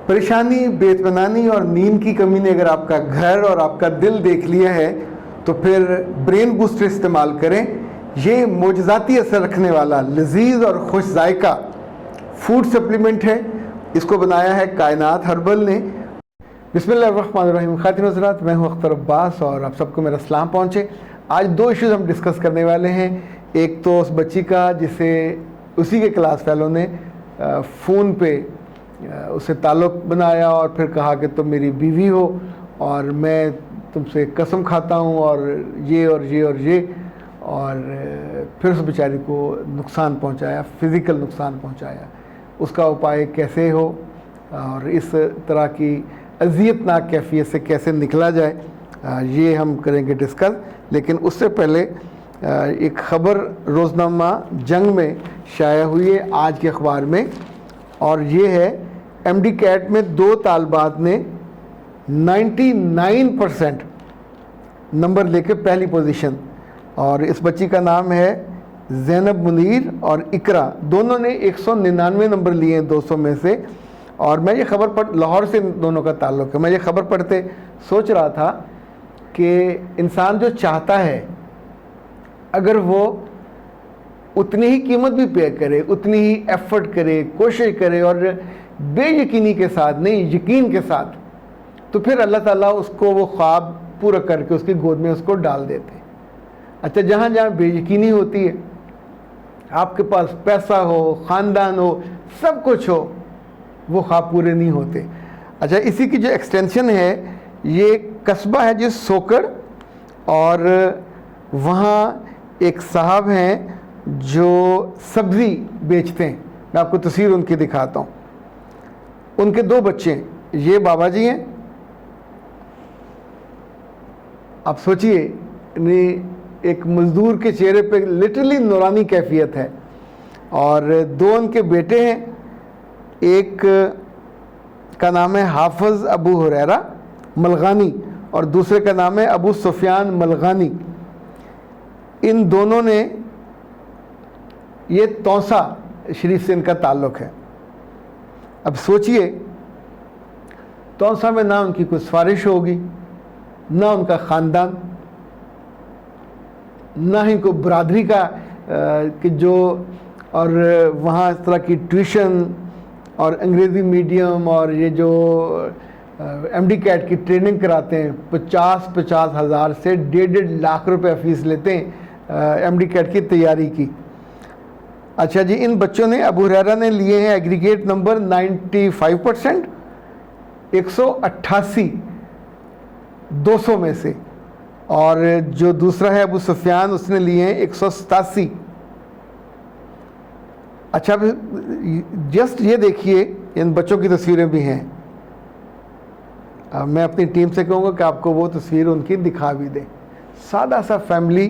परेशानी, बेइत्मीनानी और नींद की कमी ने अगर आपका घर और आपका दिल देख लिया है तो फिर ब्रेन बूस्टर इस्तेमाल करें। ये मोजज़ाती असर रखने वाला लजीज और खुश जायका फूड सप्लीमेंट है। इसको बनाया है कायनात हर्बल ने। बिस्मिल्लाहिर्रहमानिर्रहीम। खातिन हज़रात, मैं हूँ अख्तर अब्बास और आप सबको मेरा सलाम पहुँचे। आज दो इश्यूज़ हम डिस्कस करने वाले हैं। एक तो उस बच्ची का जिसे उसी के क्लास फेलो ने फ़ोन पे उससे ताल्लुक़ बनाया और फिर कहा कि तुम मेरी बीवी हो और मैं तुमसे कसम खाता हूँ और ये और ये और ये, और फिर उस बेचारी को नुकसान पहुँचाया, फ़िज़िकल नुकसान पहुँचाया। उसका उपाय कैसे हो और इस तरह की अज़ियतनाक कैफियत से कैसे निकला जाए, ये हम करेंगे डिस्कस। लेकिन उससे पहले एक ख़बर रोज़नामा जंग में शाया हुई है आज के अखबार में, और ये है MD कैट में 2 तालबात ने 99% नंबर लेके पहली पोजीशन, और इस बच्ची का नाम है ज़ैनब मुनीर और इकरा। दोनों ने 199 नंबर लिए हैं 200 में से। और मैं ये ख़बर पढ़, लाहौर से दोनों का ताल्लुक़ है, मैं ये ख़बर पढ़ते सोच रहा था कि इंसान जो चाहता है अगर वो उतनी ही कीमत भी पे करे, उतनी ही एफ़र्ट करे, कोशिश करे और बेयकीनी के साथ नहीं, यकीन के साथ, तो फिर अल्लाह ताला उसको वो ख्वाब पूरा करके उसकी गोद में उसको डाल देते। अच्छा, जहाँ जहाँ बेयकीनी होती है, आपके पास पैसा हो, ख़ानदान हो, सब कुछ हो, वो ख्वाब पूरे नहीं होते। अच्छा, इसी की जो एक्सटेंशन है, ये कस्बा है जिस सोकड़, और वहाँ एक साहब हैं जो सब्ज़ी बेचते हैं। मैं आपको तस्वीर उनकी दिखाता हूँ। उनके 2 बच्चे हैं, ये बाबा जी हैं। आप सोचिए, एक मज़दूर के चेहरे पे लिटरली नूरानी कैफियत है। और 2 उनके बेटे हैं, एक का नाम है हाफिज़ अबू हुरैरा मलगानी और दूसरे का नाम है अबू सुफियान मलगानी। इन दोनों ने, ये तौसा शरीफ से इनका ताल्लुक़ है। अब सोचिए, तौसा में ना उनकी कोई सिफारिश होगी, ना उनका ख़ानदान, ना ही कोई बरादरी का कि जो, और वहाँ इस तरह की ट्यूशन और अंग्रेज़ी मीडियम और ये जो MD कैट की ट्रेनिंग कराते हैं, 50-50 हज़ार से 1.5 लाख रुपए फ़ीस लेते हैं MD कैट की तैयारी की। अच्छा जी, इन बच्चों ने, अबू हुरैरा ने लिए हैं एग्रीगेट नंबर 95%, 188 200 में से, और जो दूसरा है अबू सुफियान, उसने लिए हैं 187। अच्छा, जस्ट ये देखिए, इन बच्चों की तस्वीरें भी हैं। मैं अपनी टीम से कहूँगा कि आपको वो तस्वीर उनकी दिखा भी दें। सादा सा फैमिली,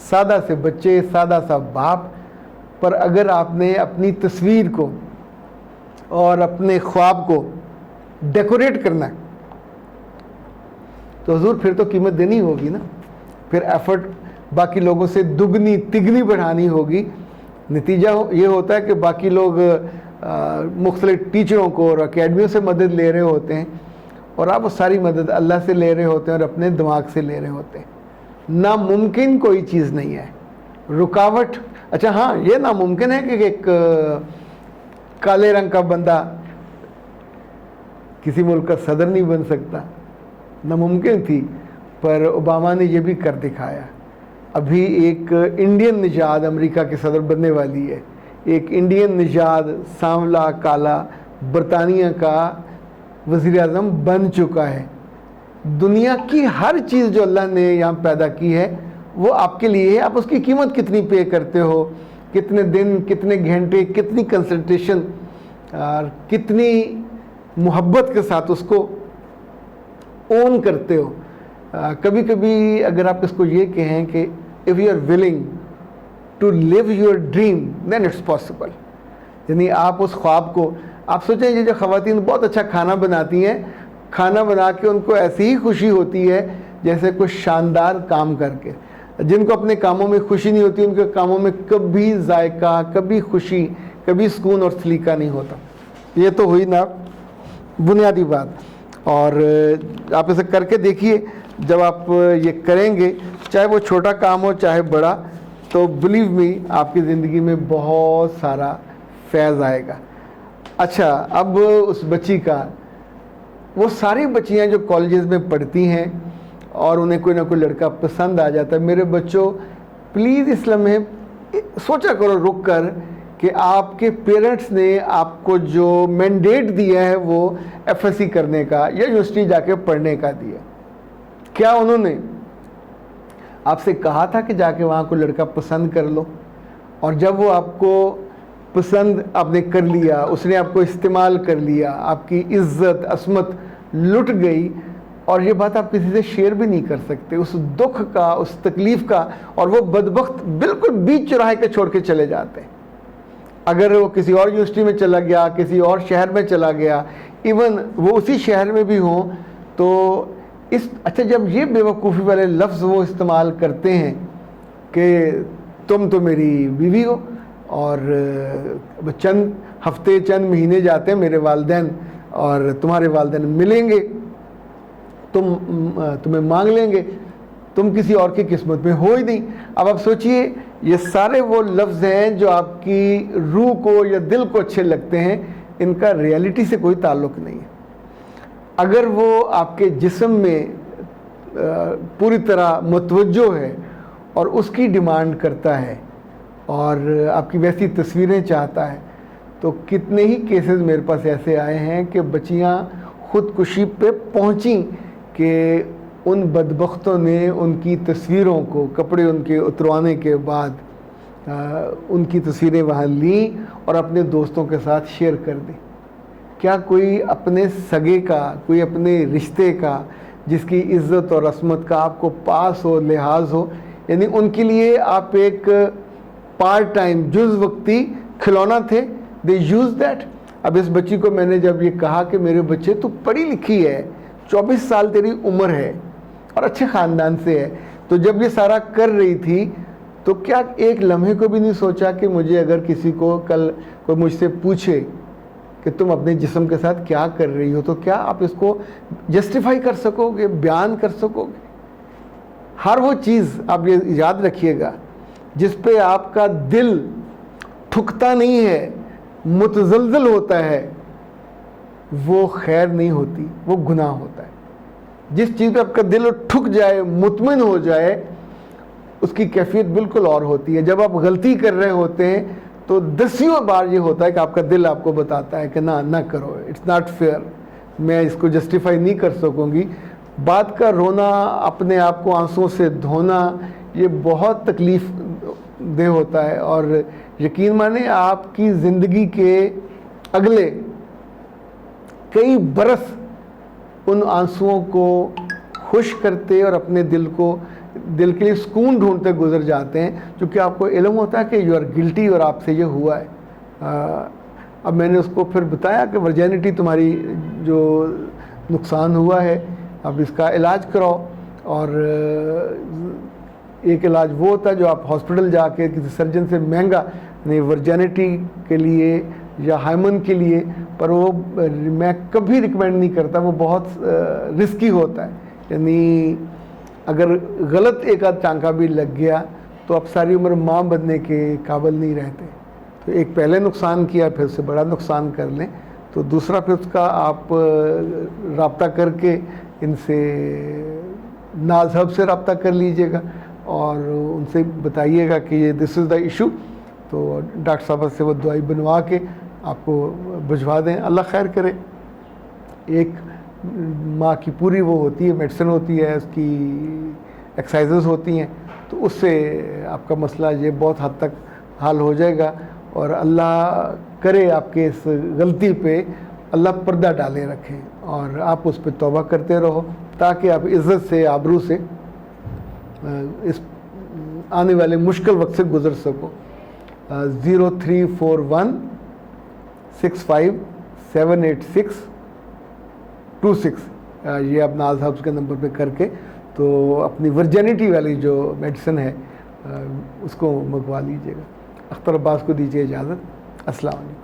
सादा से बच्चे, सादा सा बाप, पर अगर आपने अपनी तस्वीर को और अपने ख्वाब को डेकोरेट करना है तो हुजूर फिर तो कीमत देनी होगी ना, फिर एफर्ट बाकी लोगों से दुगनी तिगनी बढ़ानी होगी। नतीजा ये होता है कि बाकी लोग मुख्तलिफ टीचरों को और अकेडमियों से मदद ले रहे होते हैं, और आप वो सारी मदद अल्लाह से ले रहे होते हैं और अपने दिमाग से ले रहे होते हैं। नामुमकिन कोई चीज़ नहीं है, रुकावट। अच्छा हाँ, ये नामुमकिन है कि एक काले रंग का बंदा किसी मुल्क का सदर नहीं बन सकता, नामुमकिन थी, पर ओबामा ने ये भी कर दिखाया। अभी एक इंडियन निजाद अमेरिका की सदर बनने वाली है, एक इंडियन निजाद सांवला काला बरतानिया का वज़ीर आज़म बन चुका है। दुनिया की हर चीज़ जो अल्लाह ने यहाँ पैदा की है वो आपके लिए है। आप उसकी कीमत कितनी पे करते हो, कितने दिन, कितने घंटे, कितनी कंसंट्रेशन और कितनी मोहब्बत के साथ उसको ओन करते हो। कभी कभी अगर आप इसको ये कहें कि if you are willing to live your dream then it's possible, यानी आप उस ख्वाब को, आप सोचें ये जो ख़वातीन बहुत अच्छा खाना बनाती हैं, खाना बना के उनको ऐसी ही खुशी होती है जैसे कुछ शानदार काम करके। जिनको अपने कामों में खुशी नहीं होती, उनके कामों में कभी जायका, कभी खुशी, कभी सुकून और सलीका नहीं होता। ये तो हुई ना बुनियादी बात। और आप इसे करके देखिए, जब आप ये करेंगे, चाहे वो छोटा काम हो चाहे बड़ा, तो बिलीव मी आपकी ज़िंदगी में बहुत सारा फैज़ आएगा। अच्छा, अब उस बच्ची का, वो सारी बच्चियां जो कॉलेजेस में पढ़ती हैं और उन्हें कोई ना कोई लड़का पसंद आ जाता है, मेरे बच्चों प्लीज़ इस लम्हे सोचा करो रुक कर कि आपके पेरेंट्स ने आपको जो मैंडेट दिया है वो एफएससी करने का या यूनिवर्सिटी जाके पढ़ने का दिया। क्या उन्होंने आपसे कहा था कि जाके वहाँ को लड़का पसंद कर लो? और जब वो आपको पसंद आपने कर लिया, उसने आपको इस्तेमाल कर लिया, आपकी इज्जत असमत लुट गई, और ये बात आप किसी से शेयर भी नहीं कर सकते, उस दुख का, उस तकलीफ़ का, और वो बदबख्त बिल्कुल बीच चौराहे के छोड़ के चले जाते हैं। अगर वो किसी और यूनिवर्सिटी में चला गया, किसी और शहर में चला गया, इवन वो उसी शहर में भी हों, तो अच्छा, जब ये बेवकूफ़ी वाले लफ्ज़ वो इस्तेमाल करते हैं कि तुम तो मेरी बीवी हो और चंद हफ्ते चंद महीने जाते हैं मेरे वालिदैन और तुम्हारे वालिदैन मिलेंगे, तुम्हें मांग लेंगे, तुम किसी और की किस्मत में हो ही नहीं। अब आप सोचिए, ये सारे वो लफ्ज़ हैं जो आपकी रूह को या दिल को अच्छे लगते हैं, इनका रियलिटी से कोई ताल्लुक़ नहीं है। अगर वो आपके जिस्म में पूरी तरह मुतवज्जो है और उसकी डिमांड करता है और आपकी वैसी तस्वीरें चाहता है, तो कितने ही केसेस मेरे पास ऐसे आए हैं कि बच्चियां ख़ुदकुशी पे पहुंची कि उन बदबख्तों ने उनकी तस्वीरों को, कपड़े उनके उतरवाने के बाद उनकी तस्वीरें वहाँ लीं और अपने दोस्तों के साथ शेयर कर दी। क्या कोई अपने सगे का, कोई अपने रिश्ते का जिसकी इज़्ज़त और असमत का आपको पास हो, लिहाज हो, यानी उनके लिए आप एक पार्ट टाइम जुज़ वक्ती खिलौना थे, दे यूज़ दैट। अब इस बच्ची को मैंने जब ये कहा कि मेरे बच्चे तू पढ़ी लिखी है, 24 साल तेरी उम्र है और अच्छे ख़ानदान से है, तो जब ये सारा कर रही थी तो क्या एक लम्हे को भी नहीं सोचा कि मुझे अगर किसी को कल कोई मुझसे पूछे कि तुम अपने जिस्म के साथ क्या कर रही हो, तो क्या आप इसको जस्टिफाई कर सकोगे, बयान कर सकोगे? हर वो चीज़ आप ये याद रखिएगा जिस पे आपका दिल ठुकता नहीं है, मुतज़लज़ल होता है, वो खैर नहीं होती, वो गुनाह होता है। जिस चीज़ पे आपका दिल ठुक जाए, मुतमिन हो जाए, उसकी कैफियत बिल्कुल और होती है। जब आप गलती कर रहे होते हैं तो दसियों बार ये होता है कि आपका दिल आपको बताता है कि ना करो, इट्स नॉट फेयर, मैं इसको जस्टिफाई नहीं कर सकूँगी। बात का रोना, अपने आप को आंसुओं से धोना, ये बहुत तकलीफ़ दे होता है। और यकीन माने आपकी ज़िंदगी के अगले कई बरस उन आंसुओं को खुश करते और अपने दिल के लिए सुकून ढूंढते गुजर जाते हैं, क्योंकि आपको इल्म होता है कि यू आर गिल्टी और आपसे ये हुआ है। अब मैंने उसको फिर बताया कि वर्जिनिटी तुम्हारी जो नुकसान हुआ है, अब इसका इलाज कराओ। और एक इलाज वो होता है जो आप हॉस्पिटल जाके किसी सर्जन से महंगा नहीं, वर्जिनिटी के लिए या हाइमन के लिए, पर वो मैं कभी रिकमेंड नहीं करता, वो बहुत रिस्की होता है। यानी अगर गलत एक आध टांका भी लग गया तो आप सारी उम्र माँ बनने के काबिल नहीं रहते। तो एक पहले नुकसान किया, फिर उससे बड़ा नुकसान कर लें, तो दूसरा फिर उसका आप रब्ता करके इनसे नाज़हब से रब्ता कर लीजिएगा और उनसे बताइएगा कि ये दिस इज़ द इशू, तो डॉक्टर साहब से वो दवाई बनवा के आपको भिजवा दें। अल्लाह खैर करे। एक माँ की पूरी वो होती है, मेडिसिन होती है, उसकी एक्सरसाइजेस होती हैं, तो उससे आपका मसला ये बहुत हद तक हल हो जाएगा। और अल्लाह करे आपके इस गलती पे अल्लाह पर्दा डाले रखें और आप उस पर तौबा करते रहो, ताकि आप इज़्ज़त से, आबरू से इस आने वाले मुश्किल वक्त से गुज़र सको। 0341 65 78626 ये आप नाज हब्स के नंबर पे करके तो अपनी वर्जिनिटी वाली जो मेडिसिन है उसको मंगवा लीजिएगा। अख्तर अब्बास को दीजिए इजाज़त। अस्सलाम वालेकुम।